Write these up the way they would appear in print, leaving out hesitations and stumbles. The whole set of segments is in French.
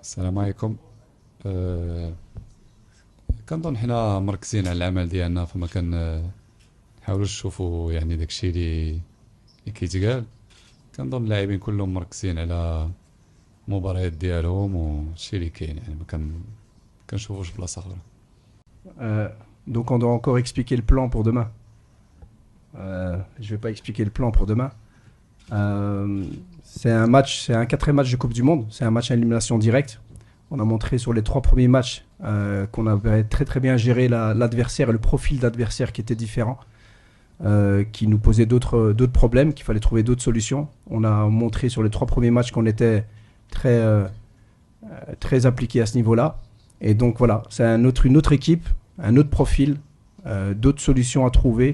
السلام عليكم. أه كنظن حنا مركزين على العمل ديالنا فما نحاولوش نشوفوا يعني داكشي اللي كيتقال. كنظن اللاعبين كلهم مركزين على المباريات ديالهم وهادشي اللي كاين، يعني كنشوفوش بلاصه اخرى. Euh, donc on doit encore expliquer le plan pour demain. Je vais pas expliquer le plan pour demain. C'est un match, c'est un quatrième match de Coupe du Monde. C'est un match à élimination directe. On a montré sur les trois premiers matchs qu'on avait très très bien géré l'adversaire et le profil d'adversaire qui était différent, qui nous posait d'autres problèmes, qu'il fallait trouver d'autres solutions. On a montré sur les trois premiers matchs qu'on était très impliqué à ce niveau-là. Et donc voilà, c'est une autre équipe, un autre profil, d'autres solutions à trouver,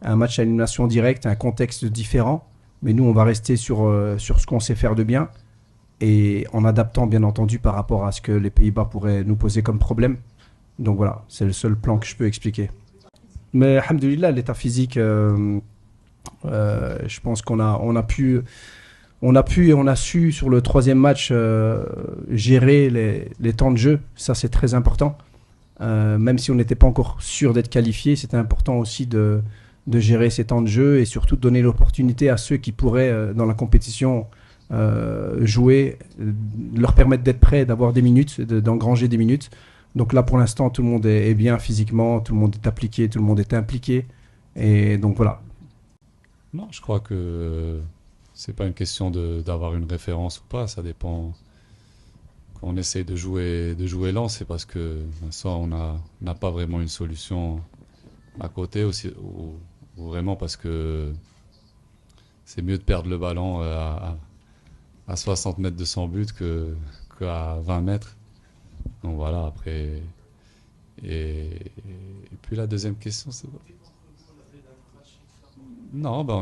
un match à élimination directe, un contexte différent. Mais nous, on va rester sur ce qu'on sait faire de bien et en adaptant bien entendu par rapport à ce que les Pays-Bas pourraient nous poser comme problème. Donc voilà, c'est le seul plan que je peux expliquer. Mais alhamdoulilah, l'état physique, je pense on a pu et on a su sur le troisième match gérer les temps de jeu. Ça, c'est très important. Même si on n'était pas encore sûr d'être qualifié, c'était important aussi de gérer ces temps de jeu et surtout de donner l'opportunité à ceux qui pourraient, dans la compétition, jouer, leur permettre d'être prêts, d'avoir des minutes, d'engranger des minutes. Donc là, pour l'instant, tout le monde est bien physiquement, tout le monde est appliqué, tout le monde est impliqué. Et donc voilà. Non, je crois que c'est pas une question d'avoir une référence ou pas, ça dépend. Quand on essaye de jouer lent, c'est parce que soit on n'a pas vraiment une solution à côté aussi, ou vraiment parce que c'est mieux de perdre le ballon à 60 mètres de son but qu'à 20 mètres. Donc voilà, après. Et puis la deuxième question, c'est quoi? Non, bah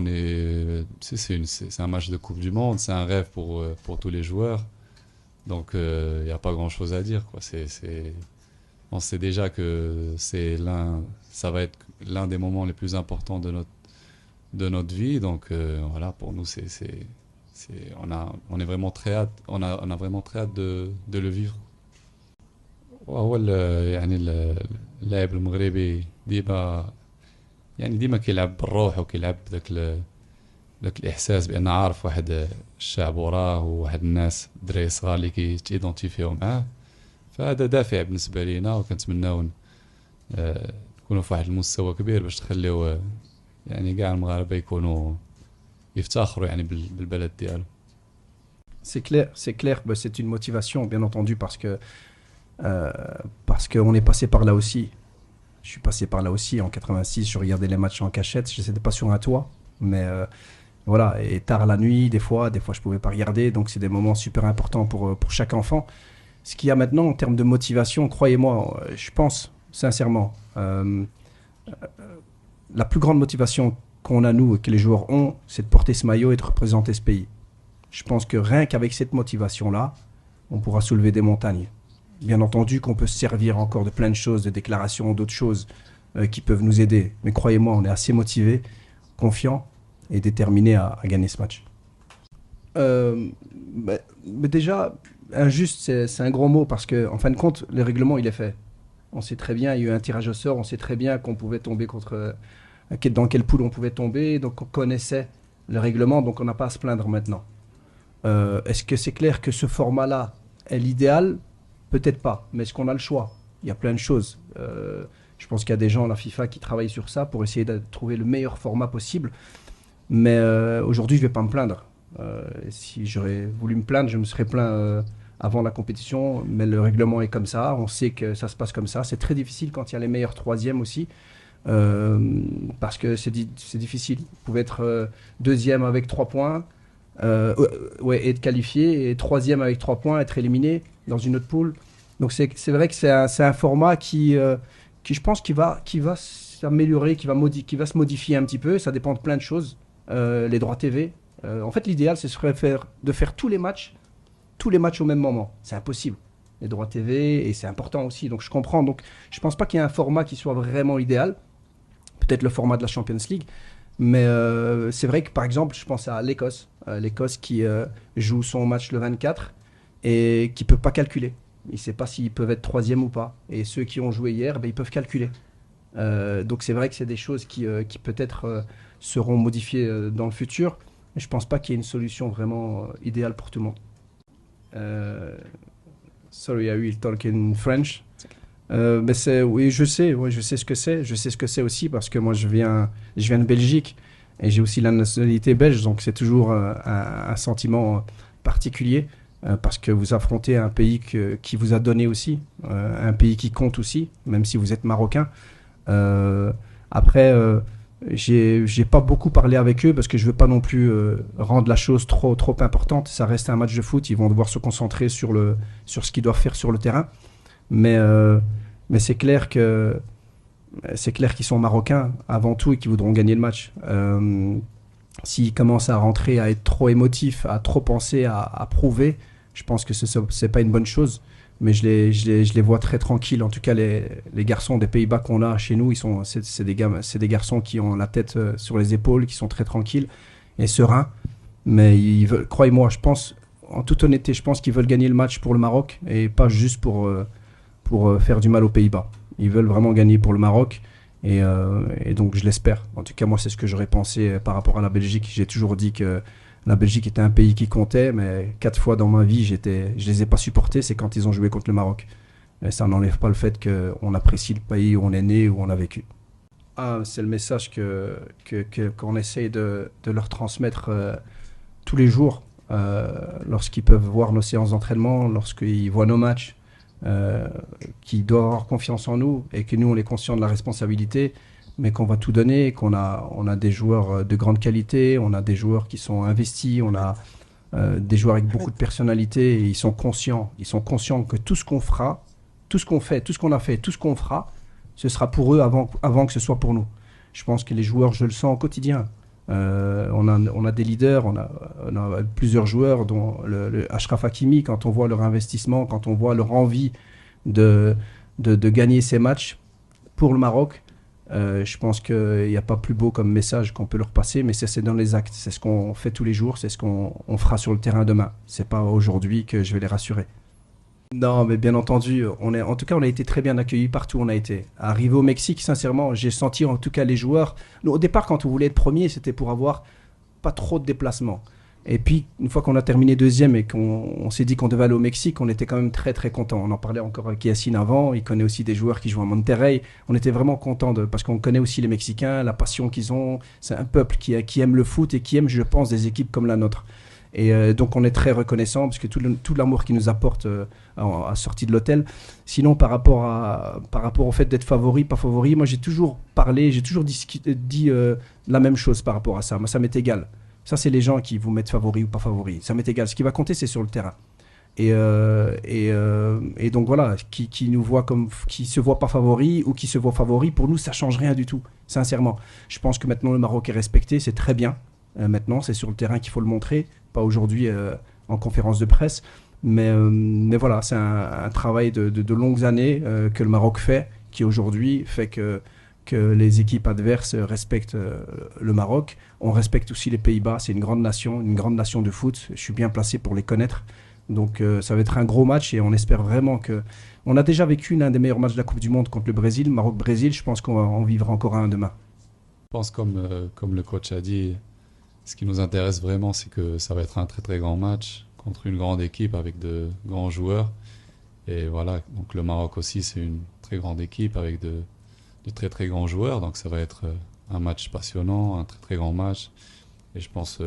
c'est un match de Coupe du Monde, c'est un rêve pour tous les joueurs. Donc il n'y a pas grand-chose à dire, quoi. On sait déjà que ça va être l'un des moments les plus importants de notre vie. Donc voilà, pour nous, on est vraiment très hâte, on a vraiment très hâte de le vivre. وهو يعني اللاعب المغربي ديما كيلعب بالروح وكيلعب ذاك الاحساس بان عارف واحد الشعب وراه وواحد الناس دراري صغار اللي كيتيدونتيفيو معاه. فهذا دافع بالنسبه لينا، وكنتمناو نكونوا في واحد المستوى كبير باش تخليو يعني كاع المغاربه يكونوا يفتخروا يعني بالبلد ديالو. C'est clair, bah, c'est une motivation, bien entendu, parce qu'on est passé par là aussi. Je suis passé par là aussi en 86, je regardais les matchs en cachette, je n'étais pas sur un toit, mais voilà, et tard la nuit, des fois je pouvais pas regarder, donc c'est des moments super importants pour chaque enfant. Ce qu'il y a maintenant en termes de motivation, croyez-moi, je pense sincèrement, la plus grande motivation qu'on a nous et que les joueurs ont, c'est de porter ce maillot et de représenter ce pays. Je pense que rien qu'avec cette motivation-là, on pourra soulever des montagnes. Bien entendu qu'on peut se servir encore de plein de choses, de déclarations, d'autres choses qui peuvent nous aider. Mais croyez-moi, on est assez motivés, confiants et déterminés à gagner ce match. Mais déjà, injuste, c'est un gros mot parce qu'en fin de compte, le règlement, il est fait. On sait très bien, il y a eu un tirage au sort, on sait très bien qu'on pouvait tomber dans quelle poule on pouvait tomber, donc on connaissait le règlement, donc on n'a pas à se plaindre maintenant. Est-ce que c'est clair que ce format-là est l'idéal? Peut-être pas, mais est-ce qu'on a le choix? Il y a plein de choses. Je pense qu'il y a des gens à la FIFA qui travaillent sur ça pour essayer de trouver le meilleur format possible. Mais aujourd'hui, je ne vais pas me plaindre. Si j'aurais voulu me plaindre, je me serais plaint avant la compétition. Mais le règlement est comme ça. On sait que ça se passe comme ça. C'est très difficile quand il y a les meilleurs troisièmes aussi. Parce que c'est difficile. Vous pouvez être deuxième avec 3 points. Et être qualifié, et troisième avec 3 points, être éliminé dans une autre poule. Donc c'est vrai que c'est un format qui je pense qui va s'améliorer, qui va se modifier un petit peu. Ça dépend de plein de choses. Les droits TV. En fait, l'idéal, ce serait de faire tous les matchs au même moment. C'est impossible. Les droits TV, et c'est important aussi. Donc je comprends. Donc je pense pas qu'il y ait un format qui soit vraiment idéal. Peut-être le format de la Champions League. Mais c'est vrai que par exemple, je pense à l'Écosse. L'Écosse qui joue son match le 24 et qui ne peut pas calculer. Il ne sait pas s'ils peuvent être troisième ou pas. Et ceux qui ont joué hier, ben, ils peuvent calculer. Donc c'est vrai que c'est des choses qui peut-être seront modifiées dans le futur. Mais je ne pense pas qu'il y ait une solution vraiment idéale pour tout le monde. Sorry, I will talk in French. Oui, je sais ce que c'est. Je sais ce que c'est aussi parce que moi, je viens de Belgique et j'ai aussi la nationalité belge. Donc, c'est toujours un sentiment particulier parce que vous affrontez un pays qui vous a donné aussi, un pays qui compte aussi, même si vous êtes marocain. Après, j'ai pas beaucoup parlé avec eux parce que je veux pas non plus rendre la chose trop importante. Ça reste un match de foot. Ils vont devoir se concentrer sur ce qu'ils doivent faire sur le terrain. Mais c'est clair qu'ils sont marocains avant tout et qu'ils voudront gagner le match. S'ils commencent à rentrer, à être trop émotifs, à trop penser, à prouver, je pense que c'est pas une bonne chose. Mais je les vois très tranquilles. En tout cas, les garçons des Pays-Bas qu'on a chez nous, c'est des garçons qui ont la tête sur les épaules, qui sont très tranquilles et sereins. Mais ils veulent, croyez-moi, je pense, en toute honnêteté, je pense qu'ils veulent gagner le match pour le Maroc et pas juste pour faire du mal aux Pays-Bas. Ils veulent vraiment gagner pour le Maroc et donc je l'espère. En tout cas, moi, c'est ce que j'aurais pensé par rapport à la Belgique. J'ai toujours dit que la Belgique était un pays qui comptait, mais 4 fois dans ma vie, je les ai pas supportés, c'est quand ils ont joué contre le Maroc. Et ça n'enlève pas le fait qu'on apprécie le pays où on est né, où on a vécu. C'est le message qu'on essaye de leur transmettre tous les jours, lorsqu'ils peuvent voir nos séances d'entraînement, lorsqu'ils voient nos matchs, qu'ils doivent avoir confiance en nous et que nous, on est conscients de la responsabilité, mais qu'on va tout donner, on a des joueurs de grande qualité, on a des joueurs qui sont investis, on a des joueurs avec beaucoup de personnalité et ils sont conscients que tout ce qu'on fera, tout ce qu'on fait, tout ce qu'on a fait, tout ce qu'on fera, ce sera pour eux avant que ce soit pour nous. Je pense que les joueurs, je le sens au quotidien. On a des leaders, on a plusieurs joueurs, dont le Achraf Hakimi, quand on voit leur investissement, quand on voit leur envie de gagner ces matchs pour le Maroc, je pense qu'il n'y a pas plus beau comme message qu'on peut leur passer, mais c'est dans les actes. C'est ce qu'on fait tous les jours, c'est ce qu'on fera sur le terrain demain. C'est pas aujourd'hui que je vais les rassurer. Non, mais bien entendu, en tout cas, on a été très bien accueillis partout où on a été. Arrivé au Mexique, sincèrement, j'ai senti en tout cas les joueurs. Au départ, quand on voulait être premier, c'était pour avoir pas trop de déplacements. Et puis, une fois qu'on a terminé deuxième et qu'on s'est dit qu'on devait aller au Mexique, on était quand même très très contents. On en parlait encore avec Yacine avant, il connaît aussi des joueurs qui jouent à Monterrey. On était vraiment contents parce qu'on connaît aussi les Mexicains, la passion qu'ils ont. C'est un peuple qui aime le foot et qui aime, je pense, des équipes comme la nôtre. Et donc on est très reconnaissant parce que tout l'amour qu'ils nous apportent à sortie de l'hôtel. Sinon par rapport au fait d'être favori, pas favori, moi j'ai toujours dit la même chose par rapport à ça. Moi ça m'est égal. Ça c'est les gens qui vous mettent favori ou pas favori. Ça m'est égal. Ce qui va compter c'est sur le terrain. Et donc voilà, qui nous voit qui se voit pas favori ou qui se voit favori, pour nous ça change rien du tout. Sincèrement, je pense que maintenant le Maroc est respecté, c'est très bien. Maintenant c'est sur le terrain qu'il faut le montrer. Pas aujourd'hui en conférence de presse, mais voilà, c'est un travail de longues années que le Maroc fait, qui aujourd'hui fait que les équipes adverses respectent le Maroc. On respecte aussi les Pays-Bas, c'est une grande nation de foot. Je suis bien placé pour les connaître. Donc ça va être un gros match et on espère vraiment que... On a déjà vécu l'un des meilleurs matchs de la Coupe du Monde contre le Brésil, Maroc-Brésil. Je pense qu'on va en vivre encore un demain. Je pense comme le coach a dit, ce qui nous intéresse vraiment, c'est que ça va être un très très grand match contre une grande équipe avec de grands joueurs. Et voilà, donc le Maroc aussi, c'est une très grande équipe avec de très très grands joueurs. Donc ça va être un match passionnant, un très très grand match. Et je pense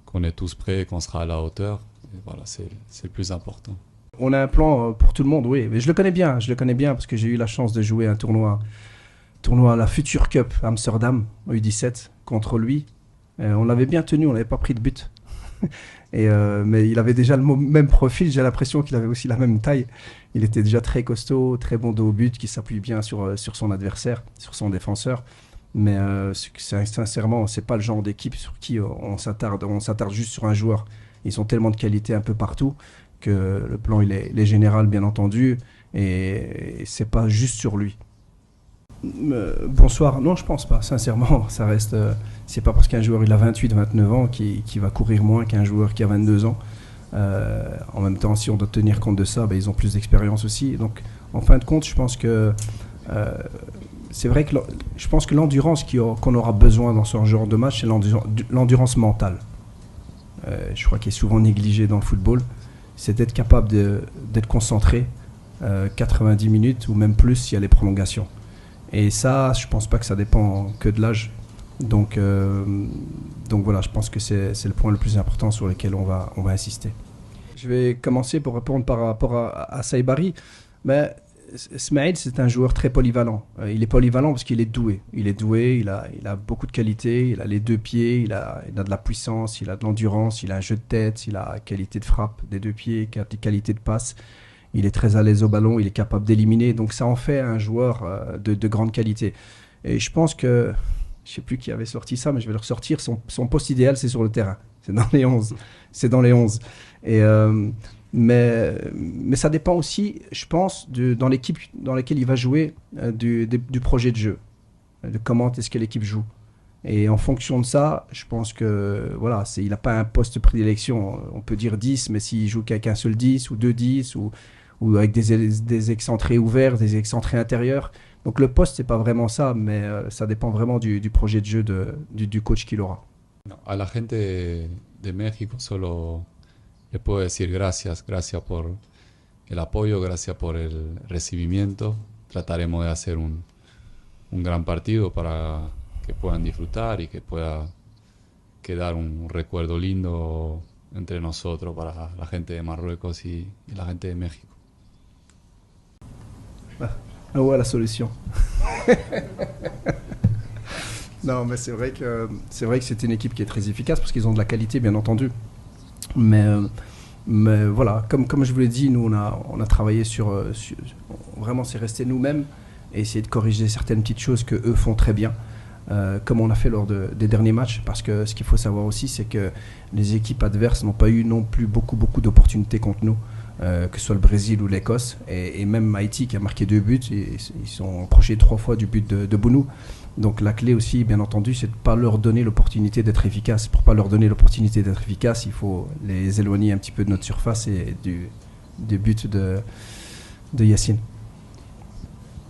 qu'on est tous prêts, qu'on sera à la hauteur. Et voilà, c'est le plus important. On a un plan pour tout le monde, oui. Mais je le connais bien parce que j'ai eu la chance de jouer un tournoi à la Future Cup à Amsterdam, au U17, contre lui. On l'avait bien tenu, on n'avait pas pris de but. Mais il avait déjà le même profil, j'ai l'impression qu'il avait aussi la même taille. Il était déjà très costaud, très bon dos au but, qui s'appuie bien sur son adversaire, sur son défenseur. Mais sincèrement, c'est pas le genre d'équipe sur qui on s'attarde juste sur un joueur. Ils ont tellement de qualité un peu partout que le plan il est général, bien entendu, et c'est pas juste sur lui. Bonsoir, non je pense pas, sincèrement, ça reste, c'est pas parce qu'un joueur il a 28-29 ans qui va courir moins qu'un joueur qui a 22 ans. En même temps, si on doit tenir compte de ça, ils ont plus d'expérience aussi. Donc, en fin de compte, je pense que c'est vrai que je pense que l'endurance qu'on aura besoin dans ce genre de match, c'est l'endurance mentale. Je crois qu'il est souvent négligé dans le football. C'est d'être capable d'être concentré 90 minutes ou même plus s'il y a les prolongations. Et ça, je pense pas que ça dépend que de l'âge. Donc voilà, je pense que c'est le point le plus important sur lequel on va insister. Je vais commencer pour répondre par rapport à Saibari. Mais Smaïl, c'est un joueur très polyvalent. Il est polyvalent parce qu'il est doué. Il a beaucoup de qualités, il a les deux pieds, il a de la puissance, il a de l'endurance, il a un jeu de tête, il a qualité de frappe des deux pieds, qualité de passe. Il est très à l'aise au ballon, il est capable d'éliminer. Donc ça en fait un joueur de grande qualité. Et je pense que, je ne sais plus qui avait sorti ça, mais je vais le ressortir, son poste idéal, c'est sur le terrain. C'est dans les 11. C'est dans les 11. Et, mais ça dépend aussi, je pense, dans l'équipe dans laquelle il va jouer, du projet de jeu, de comment est-ce que l'équipe joue. Et en fonction de ça, je pense que voilà, il n'a pas un poste de prédilection. On peut dire 10, mais s'il joue qu'avec un seul 10 ou deux 10 ou avec des excentrés ouverts, des excentrés intérieurs. Donc le poste, c'est pas vraiment ça, mais ça dépend vraiment du projet de jeu du coach qu'il aura. A la gente de México solo le puedo decir gracias, gracias por el apoyo, gracias por el recibimiento. Trataremos de hacer un gran partido para que puedan disfrutar y que pueda quedar un recuerdo lindo entre nosotros para la gente de Marruecos y la gente de México. Ah ouais, la solution. Non, mais c'est vrai que c'est une équipe qui est très efficace parce qu'ils ont de la qualité, bien entendu. Mais voilà, comme je vous l'ai dit, nous on a travaillé sur vraiment, c'est rester nous-mêmes et essayer de corriger certaines petites choses que eux font très bien, comme on a fait lors des derniers matchs. Parce que ce qu'il faut savoir aussi, c'est que les équipes adverses n'ont pas eu non plus beaucoup d'opportunités contre nous. Que ce soit le Brésil ou l'Écosse, et même Haïti qui a marqué 2 buts, et ils sont approchés 3 fois du but de Bounou. Donc la clé aussi, bien entendu, c'est de ne pas leur donner l'opportunité d'être efficace. Pour ne pas leur donner l'opportunité d'être efficace, il faut les éloigner un petit peu de notre surface et du but de Yacine.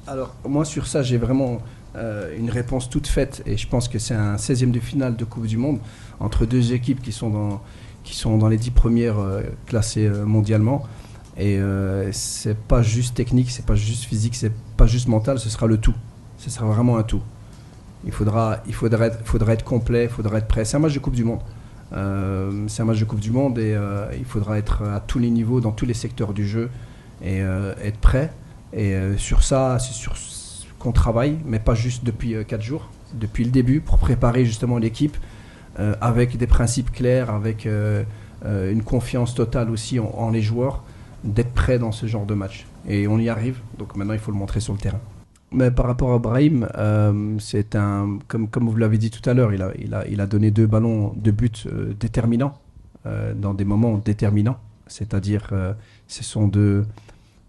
Alors moi sur ça, j'ai vraiment une réponse toute faite, et je pense que c'est un 16e de finale de Coupe du Monde entre deux équipes qui sont dans les 10 premières classées mondialement. Et c'est pas juste technique, c'est pas juste physique, c'est pas juste mental, ce sera le tout. Ce sera vraiment un tout. Il faudra être complet, il faudra être prêt. C'est un match de Coupe du Monde. C'est un match de Coupe du Monde et il faudra être à tous les niveaux, dans tous les secteurs du jeu et être prêt. Et sur ça, c'est sur qu'on travaille, mais pas juste depuis 4 jours, depuis le début, pour préparer justement l'équipe. Avec des principes clairs, avec une confiance totale aussi en les joueurs, d'être prêts dans ce genre de match. Et on y arrive, donc maintenant il faut le montrer sur le terrain. Mais par rapport à Brahim, c'est comme vous l'avez dit tout à l'heure, il a donné 2 ballons de but déterminants, dans des moments déterminants. C'est-à-dire, ce sont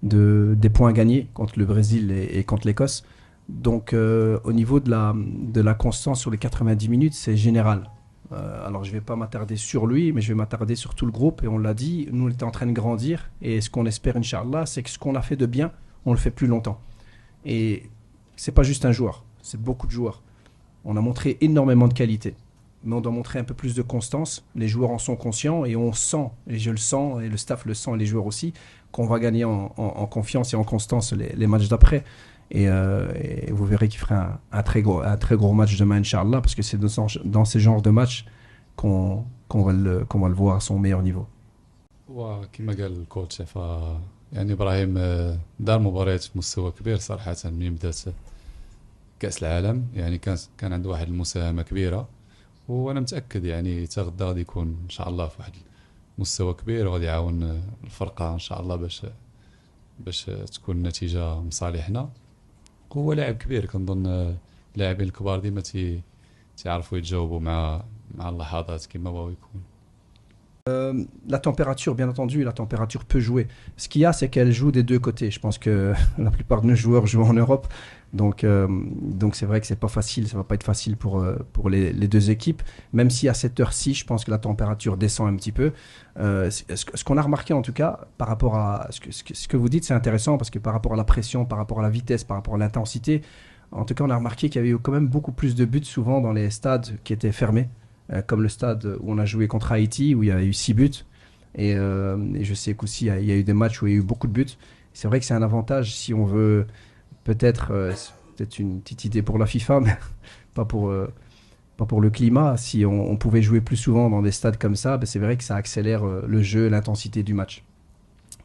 des points gagnés contre le Brésil et contre l'Écosse. Donc au niveau de la constance sur les 90 minutes, c'est général. Alors je ne vais pas m'attarder sur lui, mais je vais m'attarder sur tout le groupe. Et on l'a dit, nous on était en train de grandir. Et ce qu'on espère, Inch'Allah, c'est que ce qu'on a fait de bien, on le fait plus longtemps. Et c'est pas juste un joueur, c'est beaucoup de joueurs. On a montré énormément de qualité. Mais on doit montrer un peu plus de constance. Les joueurs en sont conscients et on sent, et je le sens, et le staff le sent, et les joueurs aussi, qu'on va gagner en confiance et en constance les matchs d'après. Et vous verrez qu'il fera un très gros match demain, Inch'Allah, parce que c'est dans ces genres de matchs qu'on va le voir à son meilleur niveau. وكما قال الكوتش يعني ابراهيم دار مباريات في مستوى كبير صراحه من بدات كاس العالم. يعني كان عنده واحد المساهمه كبيره، وانا متاكد يعني حتى غدا غادي يكون ان شاء الله في واحد المستوى كبير وغادي يعاون الفرقه ان شاء الله باش تكون النتيجه مصالحنا. هو لاعب كبير، كنظن اللاعبين الكبار ديما تيعرفوا يتجاوبوا مع اللحظات كما بغاو يكون. La température, bien entendu, la température peut jouer. Ce qu'il y a, c'est qu'elle joue des deux côtés. Je pense que la plupart de nos joueurs jouent en Europe. Donc c'est vrai que c'est pas facile, ça va pas être facile pour les deux équipes. Même si à cette heure-ci, je pense que la température descend un petit peu. Ce qu'on a remarqué en tout cas, par rapport à ce que vous dites, c'est intéressant parce que par rapport à la pression, par rapport à la vitesse, par rapport à l'intensité, en tout cas, on a remarqué qu'il y avait eu quand même beaucoup plus de buts souvent dans les stades qui étaient fermés, comme le stade où on a joué contre Haïti, où il y a eu 6 buts. Et je sais qu'aussi, il y a eu des matchs où il y a eu beaucoup de buts. C'est vrai que c'est un avantage si on veut peut-être, c'est peut-être une petite idée pour la FIFA, mais pas pour, pas pour le climat. Si on pouvait jouer plus souvent dans des stades comme ça, ben c'est vrai que ça accélère le jeu, l'intensité du match.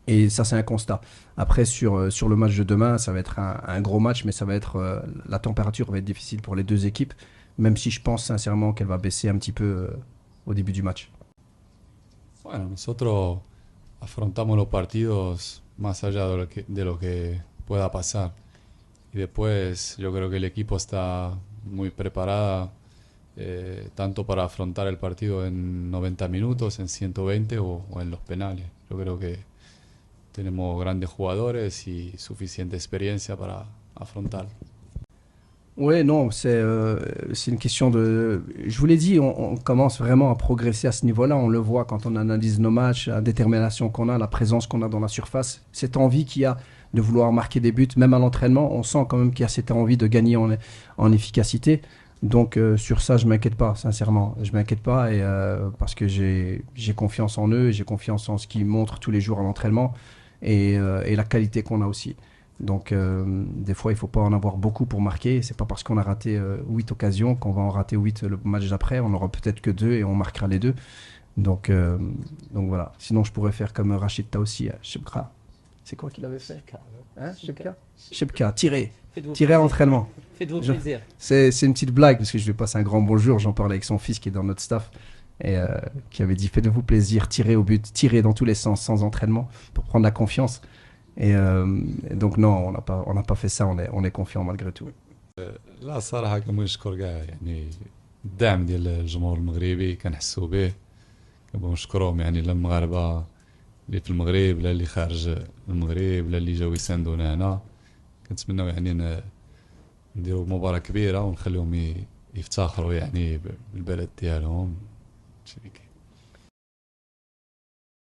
Et ça, c'est un constat. Après, sur le match de demain, ça va être un gros match, mais ça va être, la température va être difficile pour les deux équipes, même si je pense sincèrement qu'elle va baisser un petit peu au début du match. Bueno, nosotros afrontamos los partidos más allá de lo que pueda pasar. Y después yo creo que el equipo está muy preparada tanto para afrontar el partido en 90 minutos, en 120 o en los penales. Yo creo que tenemos grandes jugadores y suficiente experiencia para afrontar. Ouais, non, c'est une question de. Je vous l'ai dit, on commence vraiment à progresser à ce niveau-là. On le voit quand on analyse nos matchs, la détermination qu'on a, la présence qu'on a dans la surface, cette envie qu'il y a de vouloir marquer des buts, même à l'entraînement, on sent quand même qu'il y a cette envie de gagner en efficacité. Donc sur ça, je m'inquiète pas, sincèrement. Je m'inquiète pas parce que j'ai confiance en eux, j'ai confiance en ce qu'ils montrent tous les jours à l'entraînement et la qualité qu'on a aussi. Donc des fois, il faut pas en avoir beaucoup pour marquer. C'est pas parce qu'on a raté 8 occasions qu'on va en rater 8 le match d'après. On aura peut-être que 2 et on marquera les deux. Donc, euh, donc voilà. Sinon, je pourrais faire comme Rachid Taoussi à Shebka. C'est quoi qu'il avait fait? Hein, Shebka? Shebka, tirer. Faites-vous Tirer à plaisir. l'entraînement. Faites-vous Je- plaisir. C'est une petite blague parce que je lui passe un grand bonjour. J'en parlais avec son fils qui est dans notre staff et qui avait dit faites-vous plaisir, tirez au but, tirez dans tous les sens sans entraînement pour prendre la confiance. Et donc non, on n'a pas fait ça. On est confiant malgré tout. لا الصراحة كنبغي نشكر كاع يعني الدعم ديال الجمهور المغربي كنحسوا به. كنبغيو نشكرهم يعني لا المغاربة اللي في المغرب لا اللي خارج المغرب لا اللي جاو يساندونا هنا. كنتمناو يعني نديرو مباراة كبيرة ونخليهم يفتخروا يعني بالبلد ديالهم. هادشي اللي كاين.